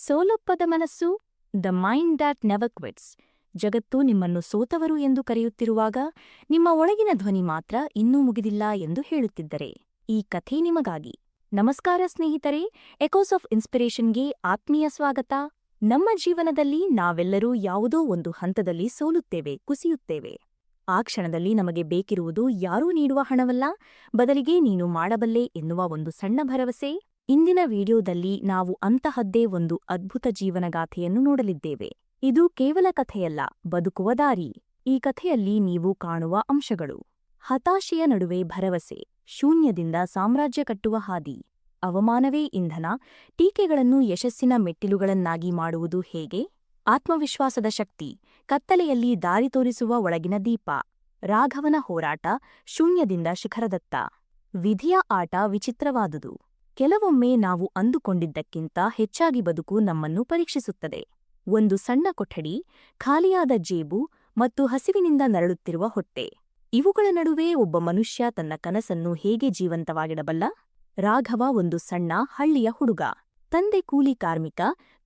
ಸೋಲೊಪ್ಪದ ಮನಸ್ಸು, the mind that never quits. ಜಗತ್ತು ನಿಮ್ಮನ್ನು ಸೋತವರು ಎಂದು ಕರೆಯುತ್ತಿರುವಾಗ ನಿಮ್ಮ ಒಳಗಿನ ಧ್ವನಿ ಮಾತ್ರ ಇನ್ನೂ ಮುಗಿದಿಲ್ಲ ಎಂದು ಹೇಳುತ್ತಿದ್ದರೆ ಈ ಕಥೆ ನಿಮಗಾಗಿ. ನಮಸ್ಕಾರ ಸ್ನೇಹಿತರೆ, ಎಕೋಸ್ ಆಫ್ ಇನ್ಸ್ಪಿರೇಷನ್ಗೆ ಆತ್ಮೀಯ ಸ್ವಾಗತ. ನಮ್ಮ ಜೀವನದಲ್ಲಿ ನಾವೆಲ್ಲರೂ ಯಾವುದೋ ಒಂದು ಹಂತದಲ್ಲಿ ಸೋಲುತ್ತೇವೆ, ಕುಸಿಯುತ್ತೇವೆ. ಆ ಕ್ಷಣದಲ್ಲಿ ನಮಗೆ ಬೇಕಿರುವುದು ಯಾರೂ ನೀಡುವ ಹಣವಲ್ಲ, ಬದಲಿಗೆ ನೀನು ಮಾಡಬಲ್ಲೆ ಎನ್ನುವ ಒಂದು ಸಣ್ಣ ಭರವಸೆ. ಇಂದಿನ ವಿಡಿಯೋದಲ್ಲಿ ನಾವು ಅಂತಹದ್ದೇ ಒಂದು ಅದ್ಭುತ ಜೀವನಗಾಥೆಯನ್ನು ನೋಡಲಿದ್ದೇವೆ. ಇದು ಕೇವಲ ಕಥೆಯಲ್ಲ, ಬದುಕುವ ದಾರಿ. ಈ ಕಥೆಯಲ್ಲಿ ನೀವು ಕಾಣುವ ಅಂಶಗಳು: ಹತಾಶೆಯ ನಡುವೆ ಭರವಸೆ, ಶೂನ್ಯದಿಂದ ಸಾಮ್ರಾಜ್ಯ ಕಟ್ಟುವ ಹಾದಿ, ಅವಮಾನವೇ ಇಂಧನ, ಟೀಕೆಗಳನ್ನು ಯಶಸ್ಸಿನ ಮೆಟ್ಟಿಲುಗಳನ್ನಾಗಿ ಮಾಡುವುದು ಹೇಗೆ, ಆತ್ಮವಿಶ್ವಾಸದ ಶಕ್ತಿ, ಕತ್ತಲೆಯಲ್ಲಿ ದಾರಿ ತೋರಿಸುವ ಒಳಗಿನ ದೀಪ, ರಾಘವನ ಹೋರಾಟ, ಶೂನ್ಯದಿಂದ ಶಿಖರದತ್ತ. ವಿಧಿಯ ಆಟ ವಿಚಿತ್ರವಾದುದು. ಕೆಲವೊಮ್ಮೆ ನಾವು ಅಂದುಕೊಂಡಿದ್ದಕ್ಕಿಂತ ಹೆಚ್ಚಾಗಿ ಬದುಕು ನಮ್ಮನ್ನು ಪರೀಕ್ಷಿಸುತ್ತದೆ. ಒಂದು ಸಣ್ಣ ಕೊಠಡಿ, ಖಾಲಿಯಾದ ಜೇಬು ಮತ್ತು ಹಸಿವಿನಿಂದ ನರಳುತ್ತಿರುವ ಹೊಟ್ಟೆ. ಇವುಗಳ ನಡುವೆ ಒಬ್ಬ ಮನುಷ್ಯ ತನ್ನ ಕನಸನ್ನು ಹೇಗೆ ಜೀವಂತವಾಗಿಡಬಲ್ಲ? ರಾಘವ ಒಂದು ಸಣ್ಣ ಹಳ್ಳಿಯ ಹುಡುಗ. ತಂದೆ ಕೂಲಿ ಕಾರ್ಮಿಕ,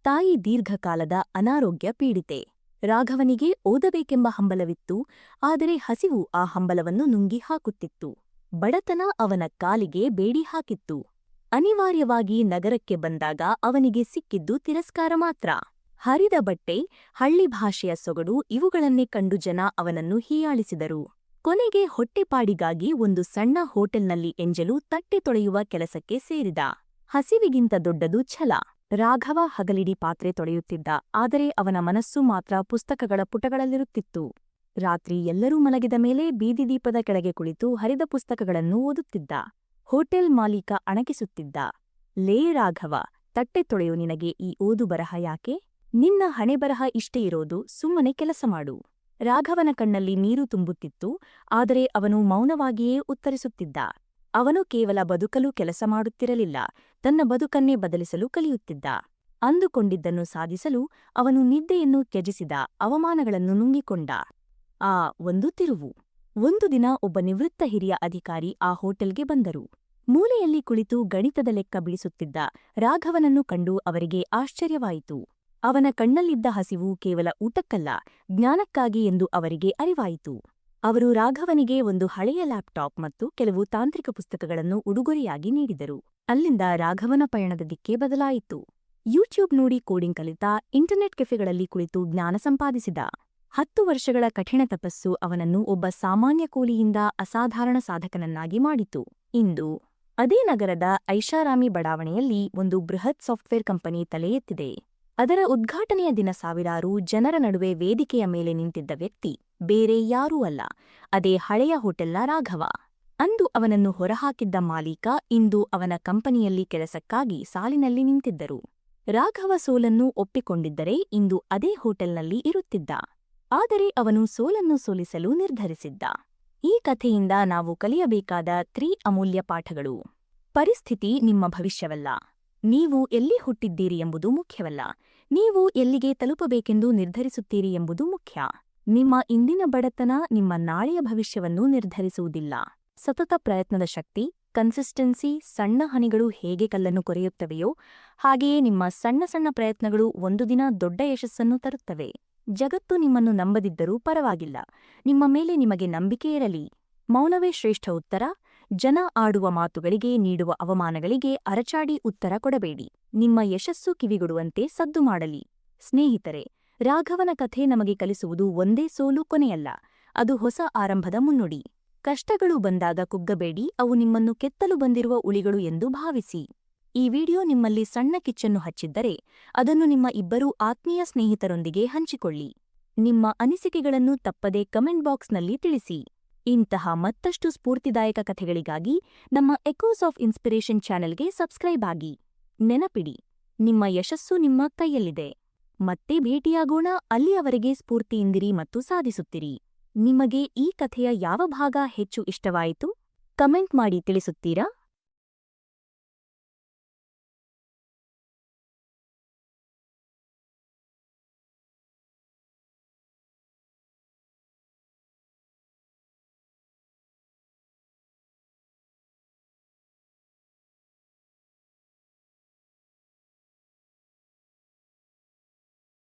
ತಾಯಿ ದೀರ್ಘಕಾಲದ ಅನಾರೋಗ್ಯ ಪೀಡಿತೆ. ರಾಘವನಿಗೆ ಓದಬೇಕೆಂಬ ಹಂಬಲವಿತ್ತು, ಆದರೆ ಹಸಿವು ಆ ಹಂಬಲವನ್ನು ನುಂಗಿ ಹಾಕುತ್ತಿತ್ತು. ಬಡತನ ಅವನ ಕಾಲಿಗೆ ಬೇಡಿ ಹಾಕಿತ್ತು. ಅನಿವಾರ್ಯವಾಗಿ ನಗರಕ್ಕೆ ಬಂದಾಗ ಅವನಿಗೆ ಸಿಕ್ಕಿದ್ದು ತಿರಸ್ಕಾರ ಮಾತ್ರ. ಹರಿದ ಬಟ್ಟೆ, ಹಳ್ಳಿ ಭಾಷೆಯ ಸೊಗಡು ಇವುಗಳನ್ನೇ ಕಂಡು ಜನ ಅವನನ್ನು ಹೀಯಾಳಿಸಿದರು. ಕೊನೆಗೆ ಹೊಟ್ಟೆಪಾಡಿಗಾಗಿ ಒಂದು ಸಣ್ಣ ಹೋಟೆಲ್ನಲ್ಲಿ ಎಂಜಲು ತಟ್ಟೆ ತೊಳೆಯುವ ಕೆಲಸಕ್ಕೆ ಸೇರಿದ. ಹಸಿವಿಗಿಂತ ದೊಡ್ಡದು ಛಲ. ರಾಘವ ಹಗಲಿಡಿ ಪಾತ್ರೆ ತೊಳೆಯುತ್ತಿದ್ದ, ಆದರೆ ಅವನ ಮನಸ್ಸು ಮಾತ್ರ ಪುಸ್ತಕಗಳ ಪುಟಗಳಲ್ಲಿರುತ್ತಿತ್ತು. ರಾತ್ರಿ ಎಲ್ಲರೂ ಮಲಗಿದ ಮೇಲೆ ಬೀದಿದೀಪದ ಕೆಳಗೆ ಕುಳಿತು ಹರಿದ ಪುಸ್ತಕಗಳನ್ನು ಓದುತ್ತಿದ್ದ. ಹೋಟೆಲ್ ಮಾಲೀಕ ಅಣಕಿಸುತ್ತಿದ್ದ. ಲೇ ರಾಘವ, ತಟ್ಟೆ ತೊಳೆಯು, ನಿನಗೆ ಈ ಓದು ಬರಹ ಯಾಕೆ? ನಿನ್ನ ಹಣೆಬರಹ ಇಷ್ಟೇ ಇರೋದು, ಸುಮ್ಮನೆ ಕೆಲಸ ಮಾಡು. ರಾಘವನ ಕಣ್ಣಲ್ಲಿ ನೀರು ತುಂಬುತ್ತಿತ್ತು, ಆದರೆ ಅವನು ಮೌನವಾಗಿಯೇ ಉತ್ತರಿಸುತ್ತಿದ್ದ. ಅವನು ಕೇವಲ ಬದುಕಲು ಕೆಲಸ ಮಾಡುತ್ತಿರಲಿಲ್ಲ, ತನ್ನ ಬದುಕನ್ನೇ ಬದಲಿಸಲು ಕಲಿಯುತ್ತಿದ್ದ. ಅಂದುಕೊಂಡಿದ್ದನ್ನು ಸಾಧಿಸಲು ಅವನು ನಿದ್ದೆಯನ್ನು ತ್ಯಜಿಸಿದ, ಅವಮಾನಗಳನ್ನು ನುಂಗಿಕೊಂಡ. ಒಂದು ತಿರುವು. ಒಂದು ದಿನ ಒಬ್ಬ ನಿವೃತ್ತ ಹಿರಿಯ ಅಧಿಕಾರಿ ಆ ಹೋಟೆಲ್ಗೆ ಬಂದರು. ಮೂಲೆಯಲ್ಲಿ ಕುಳಿತು ಗಣಿತದ ಲೆಕ್ಕ ಬಿಡಿಸುತ್ತಿದ್ದ ರಾಘವನನ್ನು ಕಂಡು ಅವರಿಗೆ ಆಶ್ಚರ್ಯವಾಯಿತು. ಅವನ ಕಣ್ಣಲ್ಲಿದ್ದ ಹಸಿವು ಕೇವಲ ಊಟಕ್ಕಲ್ಲ, ಜ್ಞಾನಕ್ಕಾಗಿ ಎಂದು ಅವರಿಗೆ ಅರಿವಾಯಿತು. ಅವರು ರಾಘವನಿಗೆ ಒಂದು ಹಳೆಯ ಲ್ಯಾಪ್ಟಾಪ್ ಮತ್ತು ಕೆಲವು ತಾಂತ್ರಿಕ ಪುಸ್ತಕಗಳನ್ನು ಉಡುಗೊರೆಯಾಗಿ ನೀಡಿದರು. ಅಲ್ಲಿಂದ ರಾಘವನ ಪಯಣದ ದಿಕ್ಕೇ ಬದಲಾಯಿತು. ಯೂಟ್ಯೂಬ್ ನೋಡಿ ಕೋಡಿಂಗ್ ಕಲಿತ, ಇಂಟರ್ನೆಟ್ ಕೆಫೆಗಳಲ್ಲಿ ಕುಳಿತು ಜ್ಞಾನ ಸಂಪಾದಿಸಿದ. 10 ವರ್ಷಗಳ ಕಠಿಣ ತಪಸ್ಸು ಅವನನ್ನು ಒಬ್ಬ ಸಾಮಾನ್ಯ ಕೂಲಿಯಿಂದ ಅಸಾಧಾರಣ ಸಾಧಕನನ್ನಾಗಿ ಮಾಡಿತು. ಇಂದು ಅದೇ ನಗರದ ಐಷಾರಾಮಿ ಬಡಾವಣೆಯಲ್ಲಿ ಒಂದು ಬೃಹತ್ ಸಾಫ್ಟ್ವೇರ್ ಕಂಪನಿ ತಲೆ ಎತ್ತಿದೆ. ಅದರ ಉದ್ಘಾಟನೆಯ ದಿನ ಸಾವಿರಾರು ಜನರ ನಡುವೆ ವೇದಿಕೆಯ ಮೇಲೆ ನಿಂತಿದ್ದ ವ್ಯಕ್ತಿ ಬೇರೆ ಯಾರೂ ಅಲ್ಲ, ಅದೇ ಹಳೆಯ ಹೋಟೆಲ್ನ ರಾಘವ. ಅಂದು ಅವನನ್ನು ಹೊರಹಾಕಿದ್ದ ಮಾಲೀಕ ಇಂದು ಅವನ ಕಂಪನಿಯಲ್ಲಿ ಕೆಲಸಕ್ಕಾಗಿ ಸಾಲಿನಲ್ಲಿ ನಿಂತಿದ್ದರು. ರಾಘವ ಸೋಲನ್ನು ಒಪ್ಪಿಕೊಂಡಿದ್ದರೆ ಇಂದು ಅದೇ ಹೋಟೆಲ್ನಲ್ಲಿ ಇರುತ್ತಿದ್ದ. ಆದರೆ ಅವನು ಸೋಲನ್ನು ಸೋಲಿಸಲು ನಿರ್ಧರಿಸಿದ್ದ. ಈ ಕಥೆಯಿಂದ ನಾವು ಕಲಿಯಬೇಕಾದ 3 ಅಮೂಲ್ಯ ಪಾಠಗಳು: ಪರಿಸ್ಥಿತಿ ನಿಮ್ಮ ಭವಿಷ್ಯವಲ್ಲ. ನೀವು ಎಲ್ಲಿ ಹುಟ್ಟಿದ್ದೀರಿ ಎಂಬುದು ಮುಖ್ಯವಲ್ಲ, ನೀವು ಎಲ್ಲಿಗೆ ತಲುಪಬೇಕೆಂದು ನಿರ್ಧರಿಸುತ್ತೀರಿ ಎಂಬುದು ಮುಖ್ಯ. ನಿಮ್ಮ ಇಂದಿನ ಬಡತನ ನಿಮ್ಮ ನಾಳೆಯ ಭವಿಷ್ಯವನ್ನು ನಿರ್ಧರಿಸುವುದಿಲ್ಲ. ಸತತ ಪ್ರಯತ್ನದ ಶಕ್ತಿ, ಕನ್ಸಿಸ್ಟೆನ್ಸಿ, ಸಣ್ಣ ಹನಿಗಳು ಹೇಗೆ ಕಲ್ಲನ್ನು ಕೊರೆಯುತ್ತವೆಯೋ ಹಾಗೆಯೇ ನಿಮ್ಮ ಸಣ್ಣ ಸಣ್ಣ ಪ್ರಯತ್ನಗಳು ಒಂದು ದಿನ ದೊಡ್ಡ ಯಶಸ್ಸನ್ನು ತರುತ್ತವೆ. ಜಗತ್ತು ನಿಮ್ಮನ್ನು ನಂಬದಿದ್ದರೂ ಪರವಾಗಿಲ್ಲ, ನಿಮ್ಮ ಮೇಲೆ ನಿಮಗೆ ನಂಬಿಕೆ ಇರಲಿ. ಮೌನವೇ ಶ್ರೇಷ್ಠ ಉತ್ತರ. ಜನ ಆಡುವ ಮಾತುಗಳಿಗೆ, ನೀಡುವ ಅವಮಾನಗಳಿಗೆ ಅರಚಾಡಿ ಉತ್ತರ ಕೊಡಬೇಡಿ. ನಿಮ್ಮ ಯಶಸ್ಸು ಕಿವಿಗೊಡುವಂತೆ ಸದ್ದು ಮಾಡಲಿ. ಸ್ನೇಹಿತರೆ, ರಾಘವನ ಕಥೆ ನಮಗೆ ಕಲಿಸುವುದು ಒಂದೇ: ಸೋಲು ಕೊನೆಯಲ್ಲ, ಅದು ಹೊಸ ಆರಂಭದ ಮುನ್ನುಡಿ. ಕಷ್ಟಗಳು ಬಂದಾಗ ಕುಗ್ಗಬೇಡಿ, ಅವು ನಿಮ್ಮನ್ನು ಕೆತ್ತಲು ಬಂದಿರುವ ಉಳಿಗಳು ಎಂದು ಭಾವಿಸಿ. ಈ ವಿಡಿಯೋ ನಿಮ್ಮಲ್ಲಿ ಸಣ್ಣ ಕಿಚ್ಚನ್ನು ಹಚ್ಚಿದ್ದರೆ ಅದನ್ನು ನಿಮ್ಮ 2 ಆತ್ಮೀಯ ಸ್ನೇಹಿತರೊಂದಿಗೆ ಹಂಚಿಕೊಳ್ಳಿ. ನಿಮ್ಮ ಅನಿಸಿಕೆಗಳನ್ನು ತಪ್ಪದೆ ಕಮೆಂಟ್ ಬಾಕ್ಸ್ನಲ್ಲಿ ತಿಳಿಸಿ. ಇಂತಹ ಮತ್ತಷ್ಟು ಸ್ಫೂರ್ತಿದಾಯಕ ಕಥೆಗಳಿಗಾಗಿ ನಮ್ಮ ಎಕೋಸ್ ಆಫ್ ಇನ್ಸ್ಪಿರೇಷನ್ ಚಾನೆಲ್ಗೆ ಸಬ್ಸ್ಕ್ರೈಬ್ ಆಗಿ. ನೆನಪಿಡಿ, ನಿಮ್ಮ ಯಶಸ್ಸು ನಿಮ್ಮ ಕೈಯಲ್ಲಿದೆ. ಮತ್ತೆ ಭೇಟಿಯಾಗೋಣ. ಅಲ್ಲಿಯವರೆಗೆ ಸ್ಫೂರ್ತಿಯಿಂದಿರಿ ಮತ್ತು ಸಾಧಿಸುತ್ತಿರಿ. ನಿಮಗೆ ಈ ಕಥೆಯ ಯಾವ ಭಾಗ ಹೆಚ್ಚು ಇಷ್ಟವಾಯಿತು? ಕಮೆಂಟ್ ಮಾಡಿ ತಿಳಿಸುತ್ತೀರಾ?